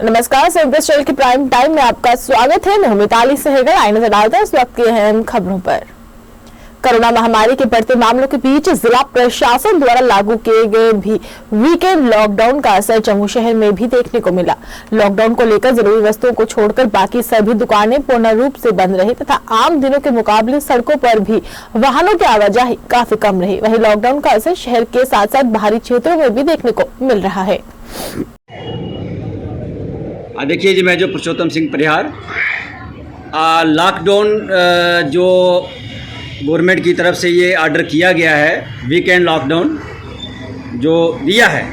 नमस्कार, service channel के prime time में आपका स्वागत है। मैं हूं मिताली सहगल। आइए नजर डालते हैं इस वक्त की अहम खबरों पर। कोरोना महामारी के बढ़ते मामलों के बीच जिला प्रशासन द्वारा लागू किए गए भी वीकेंड लॉकडाउन का असर जम्मू शहर में भी देखने को मिला। लॉकडाउन को लेकर जरूरी वस्तुओं को छोड़कर बाकी सभी दुकानें पूर्ण रूप से बंद रही तथा आम दिनों के मुकाबले सड़कों पर भी वाहनों की आवाजाही काफी कम रही। वहीं लॉकडाउन का असर शहर के साथ साथ बाहरी क्षेत्रों में भी देखने को मिल रहा है। देखिए जी, मैं जो पुरुषोत्तम सिंह परिहार, लॉकडाउन जो गवर्नमेंट की तरफ से ये ऑर्डर किया गया है, वीकेंड लॉकडाउन जो दिया है,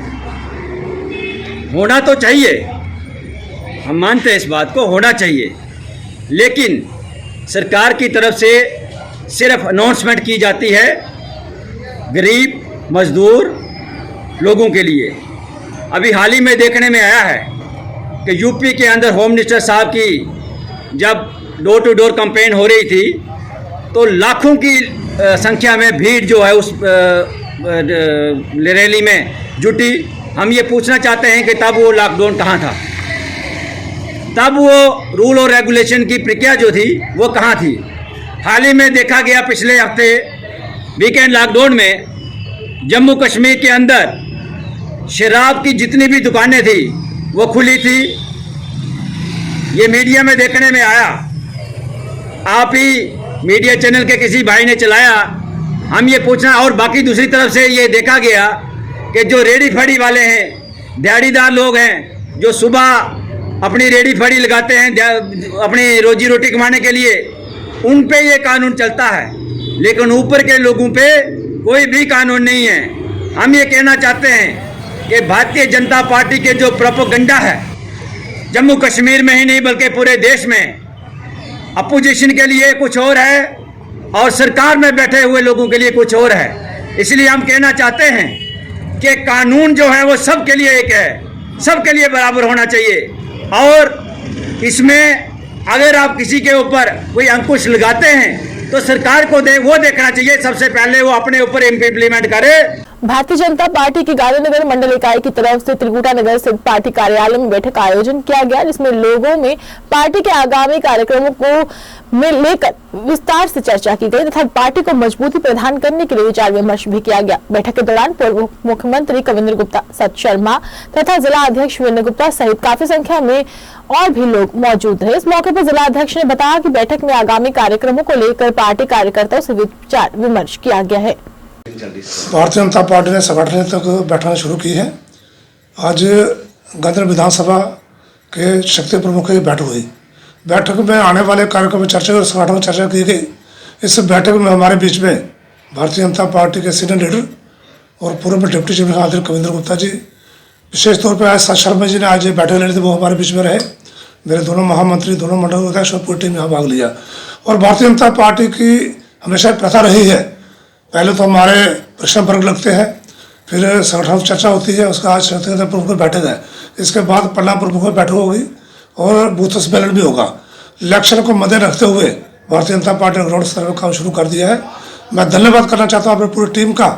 होना तो चाहिए, हम मानते हैं इस बात को, होना चाहिए, लेकिन सरकार की तरफ से सिर्फ अनाउंसमेंट की जाती है गरीब मजदूर लोगों के लिए। अभी हाल ही में देखने में आया है कि यूपी के अंदर होम मिनिस्टर साहब की जब डोर टू डोर कैंपेन हो रही थी तो लाखों की संख्या में भीड़ जो है उस रैली में जुटी। हम ये पूछना चाहते हैं कि तब वो लॉकडाउन कहाँ था, तब वो रूल और रेगुलेशन की प्रक्रिया जो थी वो कहाँ थी। हाल ही में देखा गया पिछले हफ्ते वीकेंड लॉकडाउन में जम्मू कश्मीर के अंदर शराब की जितनी भी दुकानें थी वो खुली थी। ये मीडिया में देखने में आया, आप ही मीडिया चैनल के किसी भाई ने चलाया। हम ये पूछना, और बाकी दूसरी तरफ से ये देखा गया कि जो रेडी फड़ी वाले हैं, दिहाड़ीदार लोग हैं, जो सुबह अपनी रेडी फड़ी लगाते हैं अपनी रोजी रोटी कमाने के लिए, उन पे ये कानून चलता है, लेकिन ऊपर के लोगों पे कोई भी कानून नहीं है। हम ये कहना चाहते हैं कि भारतीय जनता पार्टी के जो प्रोपेगेंडा है जम्मू कश्मीर में ही नहीं बल्कि पूरे देश में, अपोजिशन के लिए कुछ और है और सरकार में बैठे हुए लोगों के लिए कुछ और है। इसलिए हम कहना चाहते हैं कि कानून जो है वो सबके लिए एक है, सबके लिए बराबर होना चाहिए। और इसमें अगर आप किसी के ऊपर कोई अंकुश लगाते हैं तो सरकार को वो देखना चाहिए सबसे पहले वो अपने ऊपर इम्प्लीमेंट करे। भारतीय जनता पार्टी की गांधीनगर मंडल इकाई की तरफ से त्रिकुटा नगर स्थित पार्टी कार्यालय में बैठक का आयोजन किया गया, जिसमें लोगों में पार्टी के आगामी कार्यक्रमों को लेकर विस्तार से चर्चा की गई तथा पार्टी को मजबूती प्रदान करने के लिए विचार विमर्श भी किया गया। बैठक के दौरान पूर्व मुख्यमंत्री कविंद्र गुप्ता, सत शर्मा तथा जिला अध्यक्ष वीरेंद्र गुप्ता सहित काफी संख्या में और भी लोग मौजूद रहे। इस मौके पर जिला अध्यक्ष ने बताया कि बैठक में आगामी कार्यक्रमों को लेकर पार्टी कार्यकर्ताओं से विचार विमर्श किया गया है। भारतीय जनता पार्टी ने संगठन तक बैठना शुरू की है। आज गंदर विधानसभा के शक्ति प्रमुख की बैठक हुई। बैठक में आने वाले कार्यक्रम में चर्चा और संगठन में चर्चा की गई। इस बैठक में हमारे बीच में भारतीय जनता पार्टी के सीनियर लीडर और पूर्व deputy chief minister Kavinder Gupta ji, विशेष तौर पर आज सत शर्मा जी ने आज बैठक ले रहे थे, वो हमारे बीच में रहे। मेरे दोनों महामंत्री, दोनों मंडल अध्यक्ष और पूरी टीम यहाँ भाग लिया। और भारतीय जनता पार्टी की हमेशा प्रथा रही है, पहले तो हमारे प्रश्न वर्ग लगते हैं, फिर संगठन चर्चा होती है, उसका आज शक्ति प्रमुख की बैठक है, इसके बाद पन्ना प्रमुख की बैठक होगी और बूथ सम्मेलन भी होगा। इलेक्शन को मद्दे रखते हुए भारतीय जनता पार्टी ने ग्राउंड स्तर पर काम शुरू कर दिया है। मैं धन्यवाद करना चाहता हूँ अपनी पूरी टीम का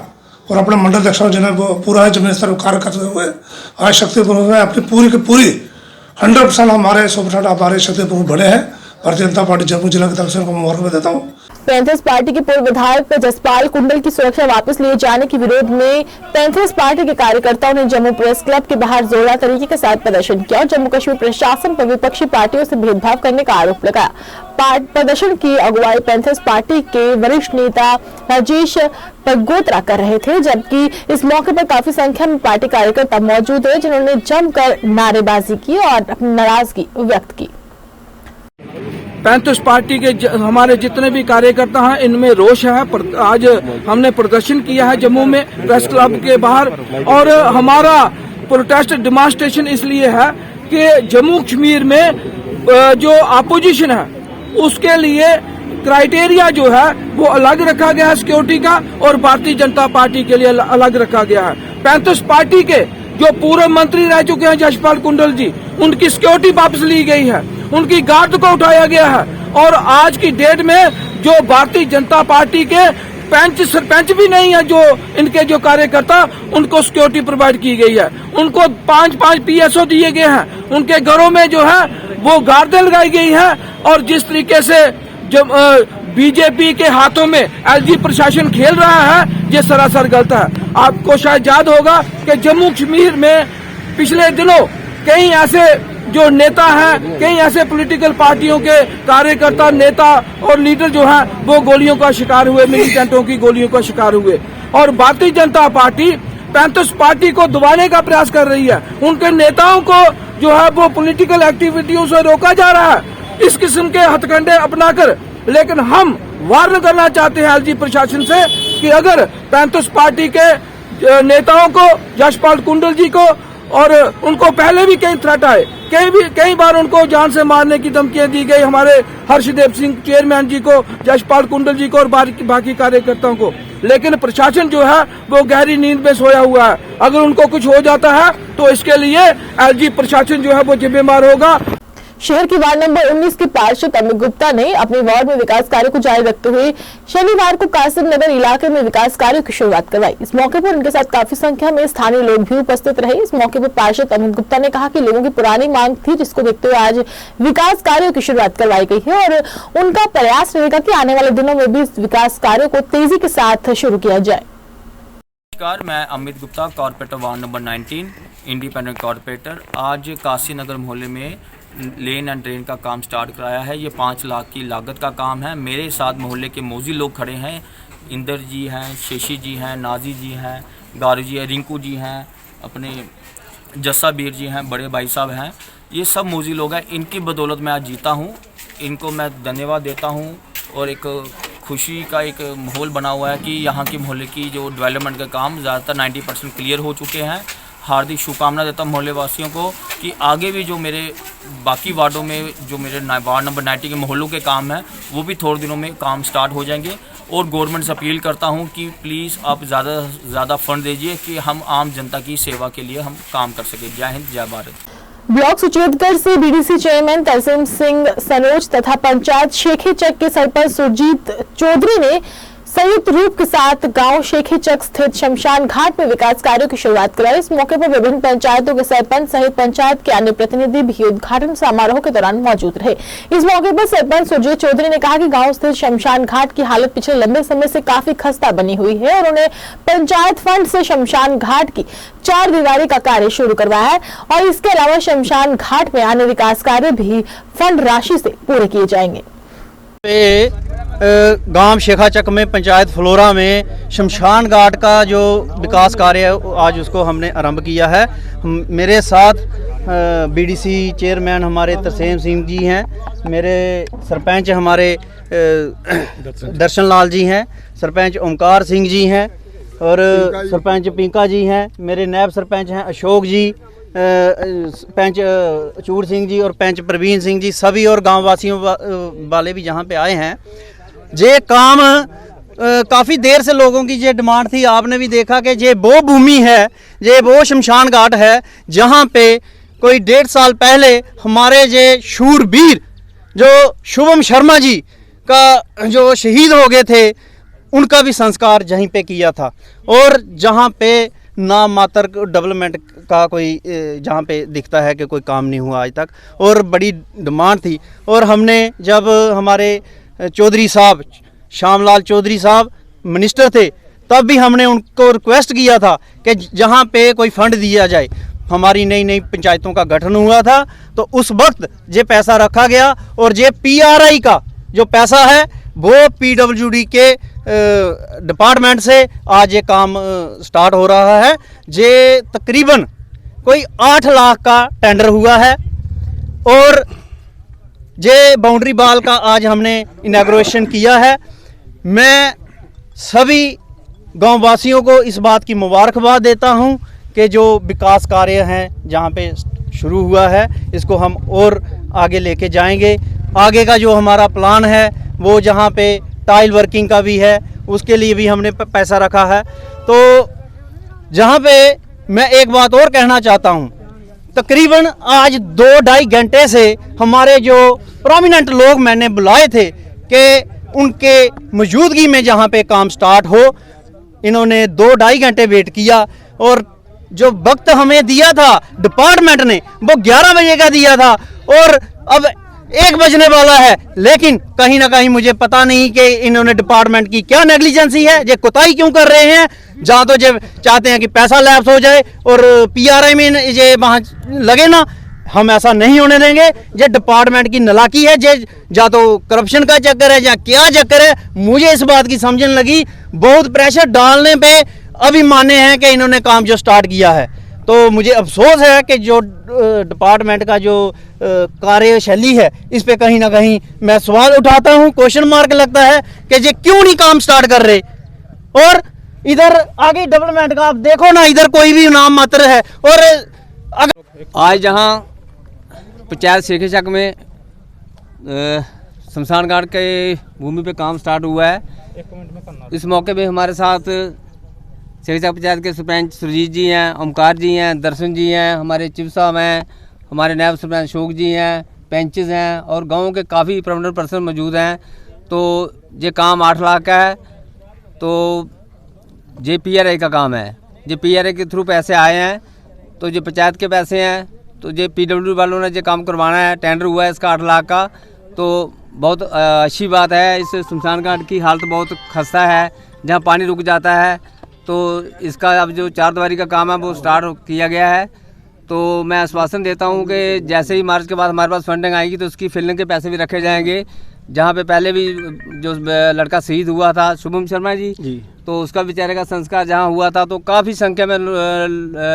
और अपने मंडल अध्यक्षों जिन्हें वो पूरा जमीन स्तर पर कार्य करते हुए आज शक्ति प्रमुख में अपनी पूरी की पूरी 100% हमारे 100% हमारे शक्ति प्रमुख बने हैं। भारतीय जनता पार्टी जम्मू जिला की तरफ से उनको मुबारक देता हूँ। पैंथर्स पार्टी के पूर्व विधायक जसपाल कुंडल की सुरक्षा वापस लिए जाने के विरोध में पैंथर्स पार्टी के कार्यकर्ताओं ने जम्मू प्रेस क्लब के बाहर जोरदार तरीके के साथ प्रदर्शन किया और जम्मू कश्मीर प्रशासन पर विपक्षी पार्टियों से भेदभाव करने का आरोप लगाया। प्रदर्शन की अगुवाई पैंथर्स पार्टी के वरिष्ठ नेता राजेश पगोत्रा कर रहे थे, जबकि इस मौके पर काफी संख्या में पार्टी कार्यकर्ता मौजूद रहे, जिन्होंने जमकर नारेबाजी की और अपनी नाराजगी व्यक्त की। पैंथर्स पार्टी के हमारे जितने भी कार्यकर्ता हैं इनमें रोष है। आज हमने प्रदर्शन किया है जम्मू में प्रेस क्लब के बाहर, और हमारा प्रोटेस्ट डिमांस्ट्रेशन इसलिए है कि जम्मू कश्मीर में जो अपोजिशन है उसके लिए क्राइटेरिया जो है वो अलग रखा गया है सिक्योरिटी का, और भारतीय जनता पार्टी के लिए अलग रखा गया है। पैंथर्स पार्टी के जो पूर्व मंत्री रह चुके हैं जसपाल कुंडल जी, उनकी सिक्योरिटी वापस ली गई है, उनकी गार्ड को उठाया गया है, और आज की डेट में जो भारतीय जनता पार्टी के सरपंच भी नहीं है जो इनके जो कार्यकर्ता, उनको सिक्योरिटी प्रोवाइड की गई है। उनको 5-5 PSO दिए गए हैं, उनके घरों में जो है वो गार्डें लगाई गई हैं। और जिस तरीके से जो बीजेपी के हाथों में एलजी प्रशासन खेल रहा है, ये सरासर गलत है। आपको शायद याद होगा कि जम्मू कश्मीर में पिछले दिनों कई ऐसे जो नेता हैं, कई ऐसे पॉलिटिकल पार्टियों के कार्यकर्ता, नेता और लीडर जो हैं वो गोलियों का शिकार हुए, मिलिटेंटों की गोलियों का शिकार हुए। और Bharatiya Janata party panthers party को दबाने का प्रयास कर रही है। उनके नेताओं को जो है वो पॉलिटिकल एक्टिविटियों से रोका जा रहा है इस किस्म के हथकंडे अपनाकर। लेकिन हम वार्न करना चाहते हैं एलजी प्रशासन से कि अगर पैंथर्स पार्टी के नेताओं को, यशपाल कुंडल जी को, और उनको पहले भी कई थ्रेट आए, कई बार उनको जान से मारने की धमकियां दी गई, हमारे हर्षदेव सिंह चेयरमैन जी को, यशपाल कुंडल जी को और बाकी कार्यकर्ताओं को। लेकिन प्रशासन जो है वो गहरी नींद में सोया हुआ है। अगर उनको कुछ हो जाता है तो इसके लिए एलजी प्रशासन जो है वो जिम्मेदार होगा। शहर की वार्ड नंबर 19 के पार्षद अमित गुप्ता ने अपने वार्ड में विकास कार्यों को जारी रखते हुए शनिवार को कासिम नगर इलाके में विकास कार्यों की शुरुआत करवाई। इस मौके पर उनके साथ काफी संख्या में स्थानीय लोग भी उपस्थित रहे। इस मौके पर पार्षद अमित गुप्ता ने कहा कि लोगों की पुरानी मांग थी, जिसको देखते हुए आज विकास कार्यों की शुरुआत करवाई गई है और उनका प्रयास रहेगा कि आने वाले दिनों में भी इस विकास कार्यों को तेजी के साथ शुरू किया जाए। नमस्कार, मैं Amit Gupta, corporator ward number 19, independent corporator. आज काशी नगर मोहल्ले में लेन एंड ड्रेन का काम स्टार्ट कराया है। ये 5 लाख की लागत का काम है। मेरे साथ मोहल्ले के मौजी लोग खड़े हैं। इंदर जी हैं, शेशी जी हैं, नाजी जी हैं, गारू जी हैं, रिंकू जी हैं, अपने जस्सा बीर जी हैं, बड़े भाई साहब हैं। ये सब मौजी लोग हैं। इनकी बदौलत मैं आज जीता हूँ। इनको मैं धन्यवाद देता हूँ। और एक खुशी का एक माहौल बना हुआ है कि यहाँ की मोहल्ले की जो डेवलपमेंट का काम ज़्यादातर 90% क्लियर हो चुके हैं। हार्दिक शुभकामना देता हूँ मोहल्ले वासियों को कि आगे भी जो मेरे बाकी वार्डों में जो मेरे वार्ड नंबर 90 के मोहल्लों के काम हैं वो भी थोड़े दिनों में काम स्टार्ट हो जाएंगे। और गवर्नमेंट से अपील करता हूँ कि प्लीज़ आप ज़्यादा से ज़्यादा फंड दीजिए कि हम आम जनता की सेवा के लिए हम काम कर सकें। जय हिंद, जय भारत। ब्लॉक सुचेतगढ़ से बीडीसी चेयरमैन तरसेम सिंह सनोज तथा पंचायत शेखेचक के सरपंच सुरजीत चौधरी ने संयुक्त रूप के साथ गांव शेखेचक स्थित शमशान घाट में विकास कार्यों की शुरुआत कराई। इस मौके पर विभिन्न पंचायतों के सरपंच सहित पंचायत के अन्य प्रतिनिधि भी उद्घाटन समारोह के दौरान मौजूद रहे। इस मौके पर सरपंच सुरजीत चौधरी ने कहा कि गांव स्थित शमशान घाट की हालत पिछले लंबे समय से काफी खस्ता बनी हुई है और उन्हें पंचायत फंड से शमशान घाट की 4 दीवारी का कार्य शुरू करवाया है और इसके अलावा शमशान घाट में अन्य विकास कार्य भी फंड राशि से पूरे किए जाएंगे। गांव शेखाचक में पंचायत फ्लोरा में शमशान घाट का जो विकास कार्य है आज उसको हमने आरंभ किया है। मेरे साथ बीडीसी चेयरमैन हमारे तरसेम सिंह जी हैं, मेरे सरपंच हमारे दर्शन लाल जी हैं, सरपंच ओमकार सिंह जी हैं और सरपंच पिंका जी हैं, मेरे नायब सरपंच हैं अशोक जी, पंच चूर सिंह जी और पंच प्रवीण सिंह जी, सभी और गांव वासियों वाले भी जहां पे आए हैं। ये काम काफ़ी देर से लोगों की ये डिमांड थी। आपने भी देखा कि ये वो भूमि है, ये वो शमशान घाट है जहां पे कोई 1.5 साल पहले हमारे ये शूरवीर जो शुभम शर्मा जी का जो शहीद हो गए थे उनका भी संस्कार यहीं पे किया था। और जहां पे नाम मात्र डेवलपमेंट का कोई जहाँ पे दिखता है कि कोई काम नहीं हुआ आज तक, और बड़ी डिमांड थी। और हमने जब हमारे चौधरी साहब श्यामलाल चौधरी साहब मिनिस्टर थे तब भी हमने उनको रिक्वेस्ट किया था कि जहाँ पे कोई फंड दिया जाए। हमारी नई नई पंचायतों का गठन हुआ था तो उस वक्त ये पैसा रखा गया और ये PRI का जो पैसा है वो PWD के डिपार्टमेंट से आज ये काम स्टार्ट हो रहा है। ये तकरीबन कोई 8 लाख का टेंडर हुआ है और ये बाउंड्री बाल का आज हमने इनॉग्रेशन किया है। मैं सभी गांव वासियों को इस बात की मुबारकबाद देता हूं कि जो विकास कार्य हैं जहां पे शुरू हुआ है इसको हम और आगे लेके जाएंगे। आगे का जो हमारा प्लान है वो जहां पे टाइल वर्किंग का भी है उसके लिए भी हमने पैसा रखा है। तो जहां पे मैं एक बात और कहना चाहता हूं, तकरीबन आज 2-2.5 घंटे से हमारे जो प्रोमिनेंट लोग मैंने बुलाए थे कि उनके मौजूदगी में जहाँ पे काम स्टार्ट हो। इन्होंने 2-2.5 घंटे वेट किया और जो वक्त हमें दिया था डिपार्टमेंट ने वो 11 बजे का दिया था और अब 1 बजने वाला है। लेकिन कहीं ना कहीं मुझे पता नहीं कि इन्होंने डिपार्टमेंट की क्या नेग्लिजेंसी है, ये कोताही क्यों कर रहे हैं। जहाँ तो जब चाहते हैं कि पैसा लैप्स हो जाए और PRI में ये वहाँ लगे ना, हम ऐसा नहीं होने देंगे। ये डिपार्टमेंट की नालायकी है, ये या तो करप्शन का चक्कर है या क्या चक्कर है, मुझे इस बात की समझने लगी। बहुत प्रेशर डालने पे अभी माने हैं कि इन्होंने काम जो स्टार्ट किया है। तो मुझे अफसोस है कि जो डिपार्टमेंट का जो कार्यशैली है इस पे कहीं ना कहीं मैं सवाल उठाता हूँ, क्वेश्चन मार्क लगता है कि ये क्यों नहीं काम स्टार्ट कर रहे। और इधर आगे डेवलपमेंट का आप देखो ना, इधर कोई भी नाम मात्र है। और अगर आज जहाँ पंचायत शेखे चक में शमशान घाट के भूमि पे काम स्टार्ट हुआ है, इस मौके पे हमारे साथ शेखे चक पंचायत के सरपंच सुरजीत जी हैं, ओमकार जी हैं, दर्शन जी हैं, हमारे चिफ साहब हैं, हमारे नायब सरपंच अशोक जी हैं, पेंचेस हैं और गाँव के काफ़ी प्रोमिनेंट पर्सन मौजूद हैं। तो ये काम 8 लाख का है। तो ये PRI का काम है, ये PRI के थ्रू पैसे आए हैं, तो ये पंचायत के पैसे हैं। तो ये PW वालों ने ये काम करवाना है, टेंडर हुआ है इसका 8 लाख का। तो बहुत अच्छी बात है। इस शमशान घाट की हालत बहुत खस्ता है, जहाँ पानी रुक जाता है। तो इसका अब जो 4 दीवारी का काम है वो स्टार्ट किया गया है। तो मैं आश्वासन देता हूँ कि जैसे ही मार्च के बाद हमारे पास फंडिंग आएगी तो उसकी फिलिंग के पैसे भी रखे जाएंगे। जहाँ पे पहले भी जो लड़का शहीद हुआ था शुभम शर्मा जी, तो उसका बेचारे का संस्कार जहाँ हुआ था तो काफ़ी संख्या में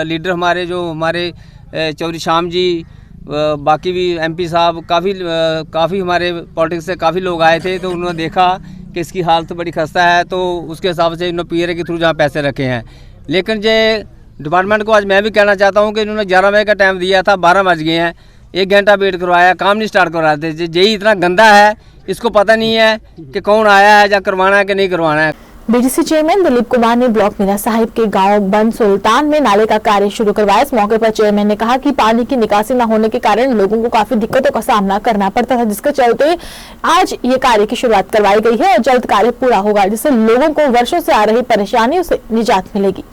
लीडर हमारे चौधरी श्याम जी, बाकी भी MP साहब, काफ़ी हमारे पॉलिटिक्स से काफ़ी लोग आए थे। तो उन्होंने देखा कि इसकी हालत बड़ी खस्ता है, तो उसके हिसाब से इन्होंने PRI के थ्रू जहाँ पैसे रखे हैं। लेकिन ये डिपार्टमेंट को आज मैं भी कहना चाहता हूँ कि इन्होंने 11 बजे का टाइम दिया था, 12 बज गए हैं, 1 घंटा वेट करवाया, काम नहीं स्टार्ट करवा रहे थे। जेई इतना गंदा है, इसको पता नहीं है कि कौन आया है या करवाना है कि नहीं करवाना है। BDC चेयरमैन दिलीप कुमार ने ब्लॉक मीरा साहिब के गांव बन सुल्तान में नाले का कार्य शुरू करवाया। इस मौके पर चेयरमैन ने कहा कि पानी की निकासी न होने के कारण लोगों को काफी दिक्कतों का सामना करना पड़ता था, जिसके चलते आज ये कार्य की शुरुआत करवाई गई है और जल्द कार्य पूरा होगा, जिससे लोगों को वर्षों से आ रही परेशानियों से निजात मिलेगी।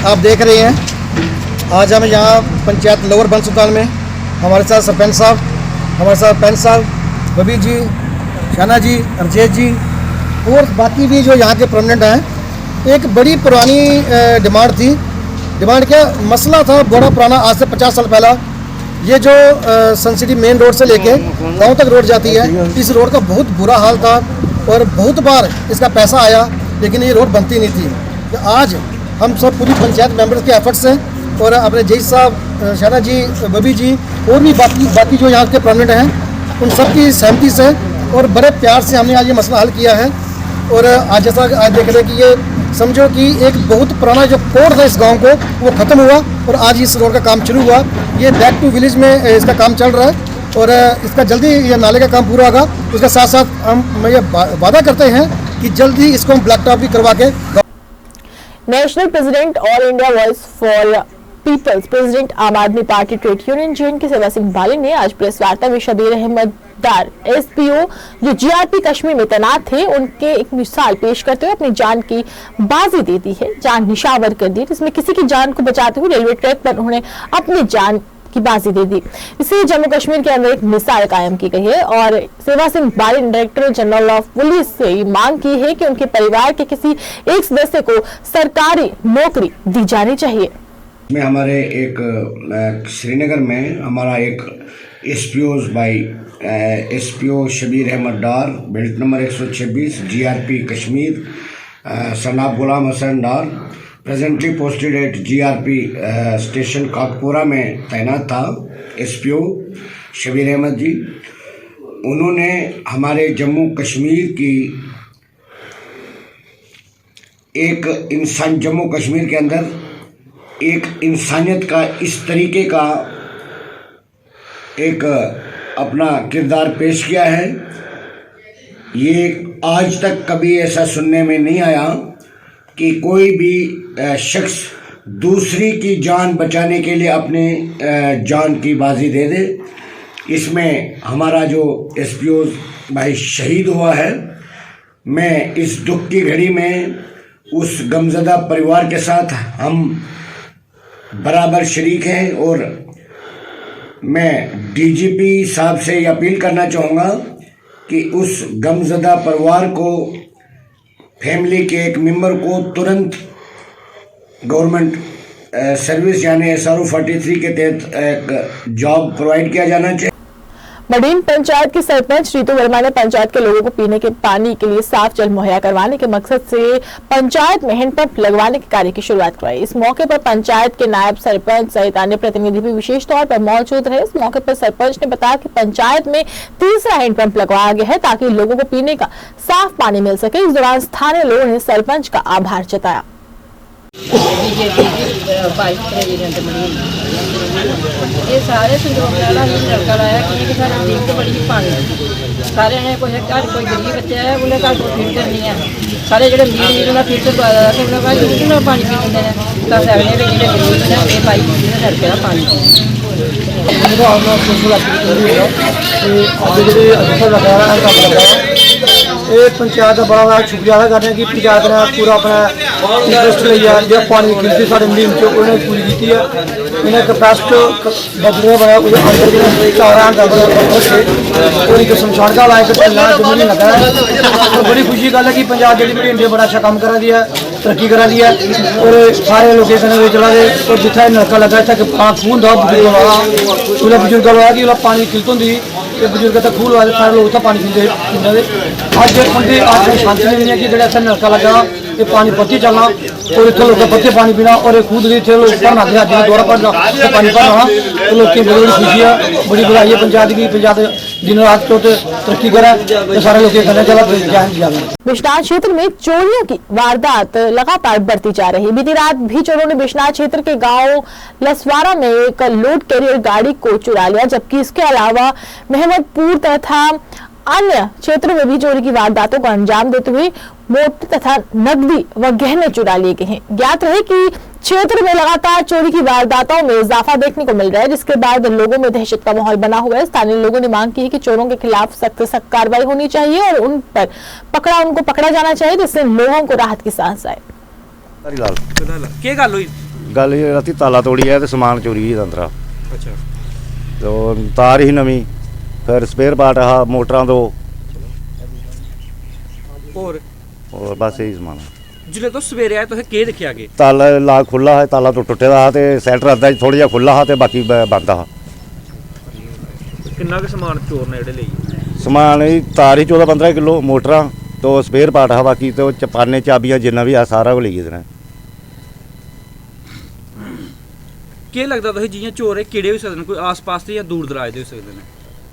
आप देख रहे हैं आज हम यहाँ पंचायत लोअर बन सुल्तान में, हमारे साथ सरपंच साहब, हमारे साथ पैंच साहब, बबीर जी, शाना जी, अरजेश जी और बाकी भी जो यहाँ के प्रोमिनेंट हैं। एक बड़ी पुरानी डिमांड थी। डिमांड क्या मसला था, बड़ा पुराना, आज से 50 साल पहला। ये जो सन सिटी मेन रोड से लेके गांव तक रोड जाती है, इस रोड का बहुत बुरा हाल था और बहुत बार इसका पैसा आया लेकिन ये रोड बनती नहीं थी। तो आज हम सब पूरी पंचायत मेंबर्स के एफर्ट से और अपने जई साहब, शाना जी, बबी जी और भी बाकी जो यहाँ के प्रोमिनेंट हैं उन सब की सहमति से और बड़े प्यार से हमने आज ये मसला हल किया है। और आज जैसा आज देख रहे हैं कि ये समझो कि एक बहुत पुराना जो कोड था इस गांव को वो ख़त्म हुआ और आज इस रोड का काम शुरू हुआ। ये बैक टू विलेज में इसका काम चल रहा है और इसका जल्दी ये नाले का काम पूरा होगा। उसके साथ साथ हम ये वादा करते हैं कि जल्दी इसको हम ब्लैक टॉप भी करवा के। National president all India voice for peoples president Aam Aadmi party trade union Jain के सेवा सिंह बाली ने आज प्रेस वार्ता में शबीर अहमद डार SPO जो GRP कश्मीर में तैनात थे उनके एक मिसाल पेश करते हुए अपनी जान की बाजी दे दी है, जान निशावर कर दी, जिसमें किसी की जान को बचाते हुए रेलवे ट्रैक पर उन्होंने अपनी जान की बाजी दे दी। इसे जम्मू कश्मीर के अंदर एक मिसाल कायम की गई है और सेवा सिंह बाली ने डायरेक्टर जनरल ऑफ पुलिस से मांग की है कि उनके परिवार के किसी एक सदस्य को सरकारी नौकरी दी जानी चाहिए। में हमारे एक श्रीनगर में हमारा एक SPO Shabir Ahmad Dar, belt number 126, GRP Kashmir, सनाब Ghulam Hassan Dar, presently posted at GRP station Kakpora में तैनात था। SPO शबीर अहमद जी, उन्होंने हमारे जम्मू कश्मीर की जम्मू कश्मीर के अंदर एक इंसानियत का इस तरीके का एक अपना किरदार पेश किया है। ये आज तक कभी ऐसा सुनने में नहीं आया कि कोई भी शख्स दूसरी की जान बचाने के लिए अपने जान की बाजी दे दे। इसमें हमारा जो SPO भाई शहीद हुआ है मैं इस दुख की घड़ी में उस गमज़दा परिवार के साथ हम बराबर शरीक हैं और मैं डीजीपी साहब से ये अपील करना चाहूँगा कि उस गमज़दा परिवार को, फैमिली के एक मेंबर को तुरंत गवर्नमेंट सर्विस यानी SRO 43 के तहत एक जॉब प्रोवाइड किया जाना चाहिए। मडीन पंचायत की सरपंच रितु वर्मा ने पंचायत के लोगों को पीने के पानी के लिए साफ जल मुहैया करवाने के मकसद से पंचायत में हैंडपंप लगवाने के कार्य की शुरुआत करवाई। इस मौके पर पंचायत के नायब सरपंच सहित अन्य प्रतिनिधि भी विशेष तौर पर मौजूद रहे। इस मौके पर सरपंच ने बताया कि पंचायत में तीसरा हैंडपंप लगवाया गया है ताकि लोगों को पीने का साफ पानी मिल सके। इस दौरान स्थानीय लोगों ने सरपंच का आभार जताया। ये सारे संजोग वाला ही लड़का लाया कि सारा दिन तो बड़ी पानी सारे ने कोई घर कोई गरीब बच्चा है उन्हें घर कोई फिल्टर नहीं है। सारे जो मीर उन्हें फिल्टर पाया तो उन्हें पानी पी लेंगे दस अगले भी जो गरीब ने ये पाई लड़के का पानी ये पंचायत का बड़ा बड़ा शुक्रिया अदा करने की पंचायत ने पूरा अपना इंटरस्ट लिया जो पानी की गिनती साढ़े मुहिम से उन्हें पूरी की है। इन्हें कैपेसिटी बदले बड़ा और एक शमशान का लाइक चलना जमीन लगा है। तो बड़ी खुशी गल है कि पंजाब जी इंडिया बड़ा अच्छा काम करा दिया, तरक्की करा दिया और सारे लोकेशन चला गए। और जितना नलका लगा इतना खून था बुजुर्ग वाला बुजुर्ग वाला कि पानी किल्त होंगी बुजुर्ग तक खूह लगा सारे लोग पानी पीते अज उनकी आज शांति मिली है कि जो इतना नलका लगा ये पानी पत्ती चलना और इतने लोग पत्ते पानी पीना और खुद इतने लोग भरना दौरा भरना पानी भरना तो लोग बड़ी बड़ी खुशी है, बड़ी बधाई है पंचायत की। पंचायत दिन रात तो तरक्की करे सारे लोग चला। बिश्नाह क्षेत्र में चोरियों की वारदात लगातार बढ़ती जा रही है। बीती रात भी चोरों ने बिश्नाह क्षेत्र के गांव लसवारा में एक लोड कैरियर गाड़ी को चुरा लिया, जबकि इसके अलावा महमदपुर तथा अन्य क्षेत्रों में भी चोरी की वारदातों को अंजाम देते हुए मोटर तथा नकदी व गहने चुरा लिए गए हैं। ज्ञात रहे कि क्षेत्र में लगातार चोरी की वारदातों में इजाफा देखने को मिल रहा है, जिसके बाद लोगों में दहशत का माहौल बना हुआ है। स्थानीय लोगों ने मांग की है कि चोरों के खिलाफ सख्त कार्रवाई होनी चाहिए और उनको पकड़ा जाना चाहिए, जिससे लोगों को राहत की सांस आए। गल राती ताला तोड़ी है तो समान चोरी है अंदर। अच्छा तो तार ही नवी फिर स्पेयर पार्ट हा मोटरां दो और बस यही समान जिले तो सवेरे आए तो केह् दिक्खेआ गे? ताला लाक खुला है, ताला तो टुटे दा ते सैटर अद्धा थोड़ा जिहा खुला हा ते बाकी बंद हा। किन्ना के समान चोर ने जेह्ड़े लेई? समान ही तार ही 14-15 किलो, मोटरां तो स्पेयर पार्ट हा, बाकी तो चपाने चाबियां जिन्ना भी है सारा को लेई गेदे ने। केह् लगदा तुसें जियां चोर एह् केह्ड़े होई सकदे न, कोई आस पास दे जां दूर दराज दे होई सकदे न?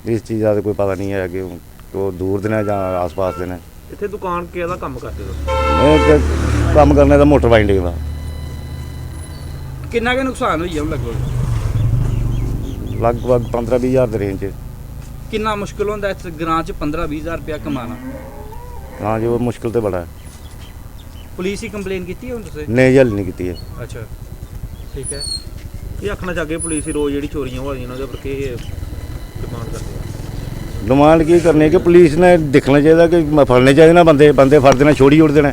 इस चीज़ का तो कोई पता नहीं है कि वो दूर दे ने जां आस पास दे ने। इत्थे दुकान केह्दा कम्म करदे तुस? मैं कम्म करने दा मोटर बाइंडिंग दा। किन्ना के नुकसान होई गेआ लगभग? लगभग 15-20 हज़ार दे रेंज च। किन्ना मुश्किल होंदा इस ग्रां च 15-20 हज़ार रुपया कमाना? हाँ जी वो मुश्किल तो बड़ा है। पुलिस ही कंप्लेन कीती है हुण तुसें? नहीं हल नहीं की है। अच्छा ठीक है, ये आखना चाहगे पुलिस ही रोज़ जेह्ड़ी चोरियां होआ दियां उहदे उप्पर केह् डिमांड करदे? डिमांड की करनी कि पुलिस ने दिखना चाहिए कि फड़ने चाहिए ना बंदे फड़ देना छोड़ी उड़ देना।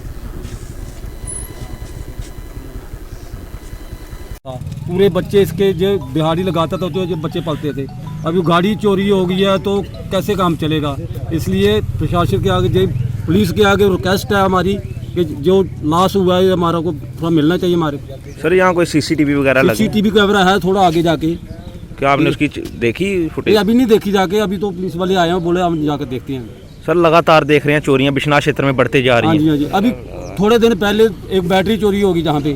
पूरे बच्चे इसके जो दिहाड़ी लगाता था तो जो बच्चे पलते थे, अभी गाड़ी चोरी हो गई है तो कैसे काम चलेगा। इसलिए प्रशासन के आगे पुलिस के आगे रिक्वेस्ट है हमारी कि जो लॉस हुआ है हमारा को थोड़ा मिलना चाहिए हमारे। सर यहाँ कोई सीसीटीवी वगैरह लगी? सीसीटीवी कैमरा है थोड़ा आगे जाके। क्या आपने उसकी देखी फुटेज? अभी नहीं देखी जाके, अभी तो पुलिस वाले आए हैं, बोले हम जाकर देखते हैं। सर लगातार देख रहे हैं चोरियां बिश्नाह क्षेत्र में बढ़ते जा रही हैं। हाँ जी हाँ जी, अभी थोड़े दिन पहले एक बैटरी चोरी होगी, जहाँ पे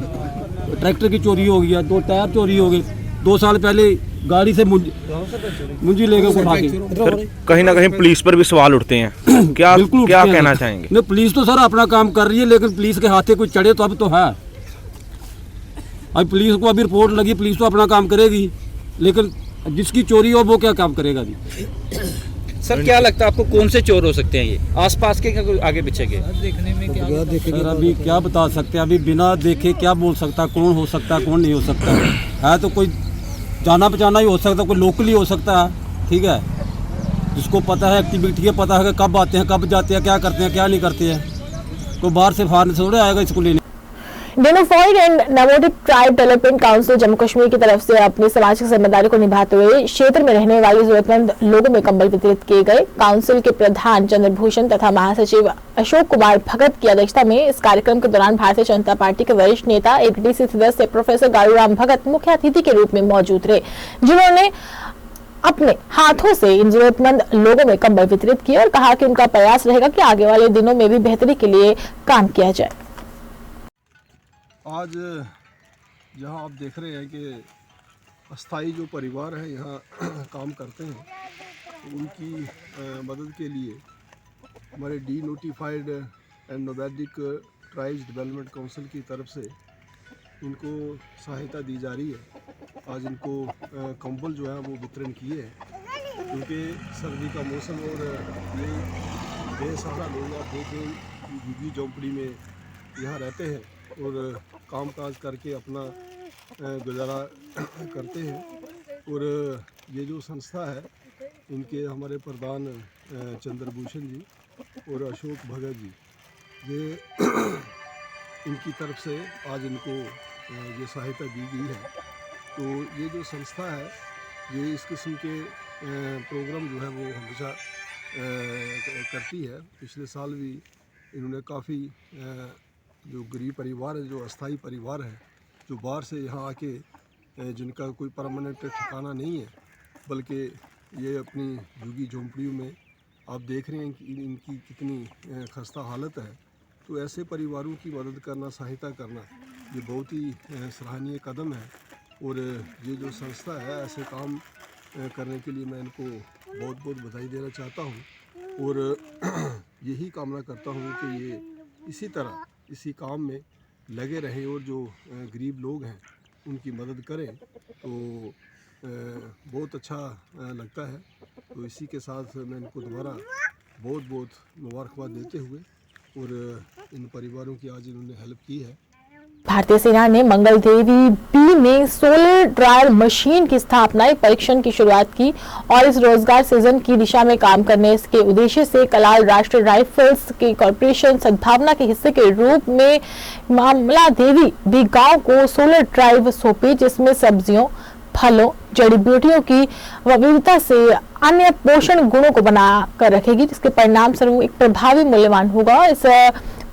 ट्रैक्टर की चोरी हो गई है, 2 टायर चोरी हो गए। 2 साल पहले गाड़ी से मुंजी लेकर उठा के। कहीं ना कहीं पुलिस पर भी सवाल उठते हैं क्या क्या कहना चाहेंगे? नहीं, पुलिस तो सर अपना काम कर रही है, लेकिन पुलिस के हाथे कोई चढ़े तो अब तो है। अब पुलिस को अभी रिपोर्ट लगी, पुलिस तो अपना काम करेगी, लेकिन जिसकी चोरी हो वो क्या काम करेगा जी? सर क्या लगता है आपको कौन से चोर हो सकते हैं ये आसपास के आगे पीछे के? देखने में क्या अभी क्या बता सकते हैं, अभी बिना देखे क्या बोल सकता कौन हो सकता है कौन नहीं हो सकता है। तो कोई जाना पहचाना ही हो सकता है, कोई लोकली हो सकता है, ठीक है, जिसको पता है एक्टिविटी है, पता है कि कब आते हैं कब जाते हैं, क्या करते हैं क्या नहीं करते हैं। कोई बाहर से फारन से थोड़े आएगा इसको लेने। डेनोफाइड एंड नवोदित tribe development council Jammu Kashmir की तरफ से अपनी सामाजिक जिम्मेदारी को निभाते हुए क्षेत्र में रहने वाले जरूरतमंद लोगों में कंबल वितरित किए गए। काउंसिल के प्रधान चंद्रभूषण तथा महासचिव अशोक कुमार भगत की अध्यक्षता में इस कार्यक्रम के दौरान भारतीय जनता पार्टी के वरिष्ठ नेता एपीटीसी सदस्य प्रोफेसर गारूराम भगत मुख्य अतिथि के रूप में मौजूद रहे, जिन्होंने अपने हाथों से इन जरूरतमंद लोगों में कंबल वितरित किए और कहा कि उनका प्रयास रहेगा कि आगे वाले दिनों में भी बेहतरी के लिए काम किया जाए। आज जहां आप देख रहे हैं कि अस्थाई जो परिवार है यहाँ काम करते हैं, तो उनकी मदद के लिए हमारे denotified and nomadic tribes development council की तरफ से इनको सहायता दी जा रही है। आज इनको कंबल जो है वो वितरण किए हैं, क्योंकि सर्दी का मौसम और ये बेसहारा लोग आप देखें झुग्गी झोंपड़ी में यहाँ रहते हैं और कामकाज करके अपना गुजारा करते हैं। और ये जो संस्था है, इनके हमारे प्रधान चंद्रभूषण जी और अशोक भगत जी, ये इनकी तरफ से आज इनको ये सहायता दी गई है। तो ये जो संस्था है, ये इस किस्म के प्रोग्राम जो है वो हमेशा करती है। पिछले साल भी इन्होंने काफ़ी जो गरीब परिवार है, जो अस्थाई परिवार है, जो बाहर से यहाँ आके जिनका कोई परमानेंट ठिकाना नहीं है, बल्कि ये अपनी झुग्गी झोंपड़ियों में आप देख रहे हैं कि इनकी कितनी खस्ता हालत है। तो ऐसे परिवारों की मदद करना, सहायता करना, ये बहुत ही सराहनीय कदम है। और ये जो संस्था है, ऐसे काम करने के लिए मैं इनको बहुत बहुत बधाई देना चाहता हूँ और यही कामना करता हूँ कि ये इसी तरह इसी काम में लगे रहें और जो गरीब लोग हैं उनकी मदद करें, तो बहुत अच्छा लगता है। तो इसी के साथ मैं इनको दोबारा बहुत बहुत मुबारकबाद देते हुए और इन परिवारों की आज इन्होंने हेल्प की है। भारतीय सेना ने मंगल देवी बी में सोलर ड्रायर मशीन की स्थापना एक परीक्षण की शुरुआत की और इस रोजगार सृजन की दिशा में काम करने के उद्देश्य से कलाल राष्ट्रीय राइफल्स की कॉरपोरेशन सद्भावना के हिस्से के रूप में मामला देवी बी गांव को सोलर ड्राइव सौंपी, जिसमें सब्जियों, फलों, जड़ी बूटियों की विविधता से अन्य पोषण गुणों को बना कर रखेगी, जिसके परिणाम स्वरूप एक प्रभावी मूल्यवान होगा। इस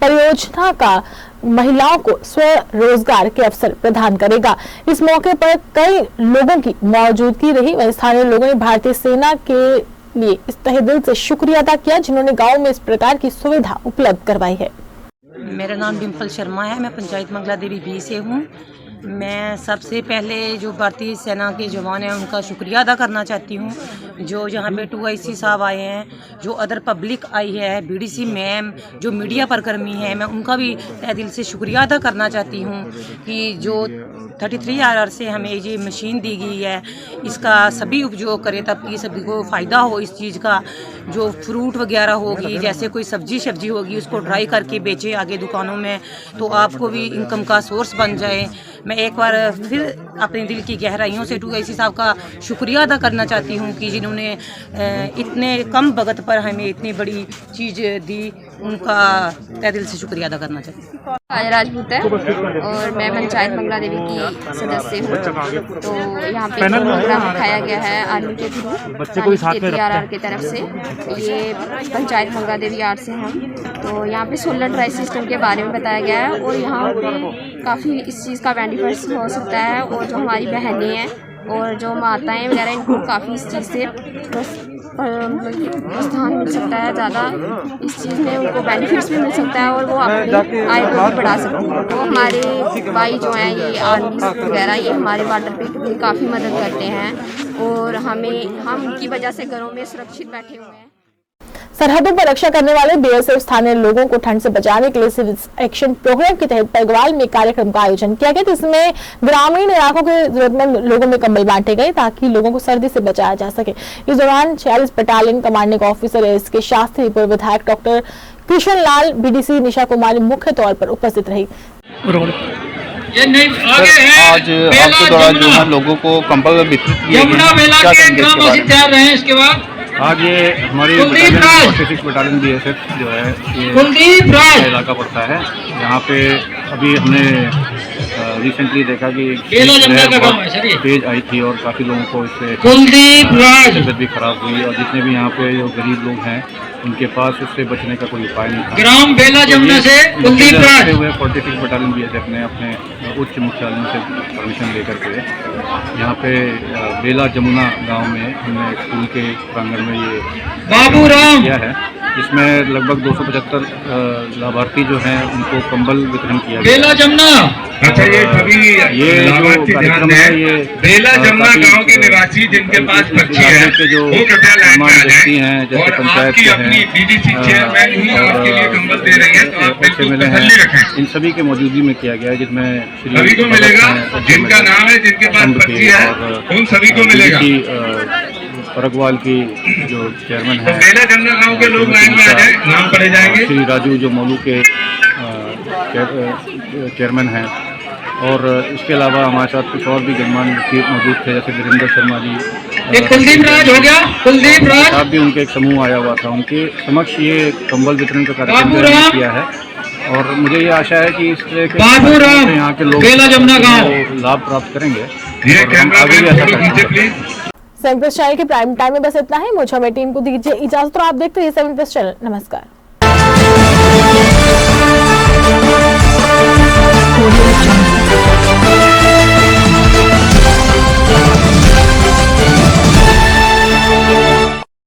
परियोजना का महिलाओं को स्वरोजगार के अवसर प्रदान करेगा। इस मौके पर कई लोगों की मौजूदगी रही। वहीं स्थानीय लोगों ने भारतीय सेना के लिए इस तहे दिल से शुक्रिया अदा किया, जिन्होंने गांव में इस प्रकार की सुविधा उपलब्ध करवाई है। मेरा नाम डिम्पल शर्मा है, मैं पंचायत मंगला देवी बी से हूँ। मैं सबसे पहले जो भारतीय सेना के जवान हैं उनका शुक्रिया अदा करना चाहती हूँ, जो यहाँ पे 2IC साहब आए हैं, जो अदर पब्लिक आई है, BDC मैम, जो मीडिया परकर्मी हैं, मैं उनका भी तहे दिल से शुक्रिया अदा करना चाहती हूँ कि जो 33RR से हमें ये मशीन दी गई है, इसका सभी उपयोग करें ताकि सभी को फ़ायदा हो। इस चीज़ का जो फ्रूट वगैरह होगी, जैसे कोई सब्जी होगी, उसको ड्राई करके बेचे आगे दुकानों में, तो आपको भी इनकम का सोर्स बन जाए। मैं एक बार फिर अपने दिल की गहराइयों से 2IC साहब का शुक्रिया अदा करना चाहती हूँ कि जिन्होंने इतने कम वक्त पर हमें इतनी बड़ी चीज़ दी, उनका तहे दिल से शुक्रिया अदा करना चाहती हूँ। आज राजपूत है और मैं पंचायत मंगला देवी की सदस्य हूँ। तो यहाँ पे जो प्रोग्राम उठाया गया है आर्मी के थ्रू, KPRR की तरफ से, ये पंचायत मंगला देवी आर से हम, तो यहाँ पे सोलर ड्राई सिस्टम के बारे में बताया गया है और यहाँ पे काफ़ी इस चीज़ का बेनिफिट्स हो सकता है। और जो हमारी बहनें हैं और जो माताएं वगैरह, इनको काफ़ी इस चीज़ से प्रोत्साहन मिल सकता है, ज़्यादा इस चीज़ में उनको बेनिफिट्स भी मिल सकता है और वो अपनी आय को भी बढ़ा सकते हैं। तो हमारे भाई जो हैं, ये आर्मी वगैरह, ये हमारे वाटर पे भी काफ़ी मदद करते हैं और हम उनकी वजह से घरों में सुरक्षित बैठे हुए हैं। सरहदों पर रक्षा करने वाले BSF स्थानीय लोगों को ठंड से बचाने के लिए सिविल एक्शन प्रोग्राम के तहत परगवाल में कार्यक्रम का आयोजन किया गया, जिसमें ग्रामीण इलाकों के जरूरतमंद लोगों में कंबल बांटे गए ताकि लोगों को सर्दी से बचाया जा सके। इस दौरान 46 battalion commanding officer SK Shastri, पूर्व विधायक डॉक्टर कृष्ण लाल, BDC निशा कुमारी मुख्य तौर पर उपस्थित रही। आज आपके द्वारा जो है लोगों को कंबल वितरित किए गए, क्या कहेंगे इसके बारे में? आज ये हमारी 46 बटालियन BSF जो है ये इलाका पड़ता है। यहाँ पे अभी हमने रिसेंटली देखा कि तेज आई थी और काफ़ी लोगों को इससे तबीयत भी खराब हुई और जितने भी यहाँ पे जो गरीब लोग हैं उनके पास उससे बचने का कोई उपाय नहीं था। ग्राम बेला जमुना से हुए 46 बटालियन BSF ने अपने उच्च मुख्यालयों से परमिशन लेकर के यहाँ पे बेला जमुना गांव में हमने स्कूल के प्रांगण में ये किया है। इसमें लगभग 275 लाभार्थी जो हैं उनको कंबल वितरण किया गया। अच्छा, ये सभी लाभार्थी ध्यान है, ये बेला जमुना गांव के निवासी जिनके पास पक्षी है वो कृपया लाइन में आ जाएं और आपकी अपनी BDC चेयरमैन ही आपके लिए कंबल दे रही है, तो आप बिल्कुल तसल्ली रखें। इन सभी के मौजूदगी में किया गया है, जिसमें सभी को मिलेगा जिनका नाम है, जिनके पास पक्षी है उन सभी को मिलेगा। परगवाल की जो चेयरमैन है, बेला जमुना गांव के लोग लाइन में आ जाएं, नाम पढ़े जाएंगे। श्री राजू जो मोलू के चेयरमैन हैं और इसके अलावा हमारे साथ कुछ और भी गणमान्य व्यक्ति मौजूद थे, जैसे वीरेंद्र शर्मा जी, कुलदीप राज हो गया, कुलदीप राज साथ भी उनके एक समूह आया हुआ था। उनके समक्ष ये कंबल वितरण का कार्यक्रम किया है और मुझे ये आशा है कि इस तरह के यहाँ के लोग लाभ प्राप्त करेंगे। आगे भी ऐसा करेंगे। 7 प्लस चैनल के प्राइम टाइम में बस इतना ही। मुझे हमें टीम को दीजिए इजाजत और आप देखते रहिए 7 प्लस चैनल। नमस्कार।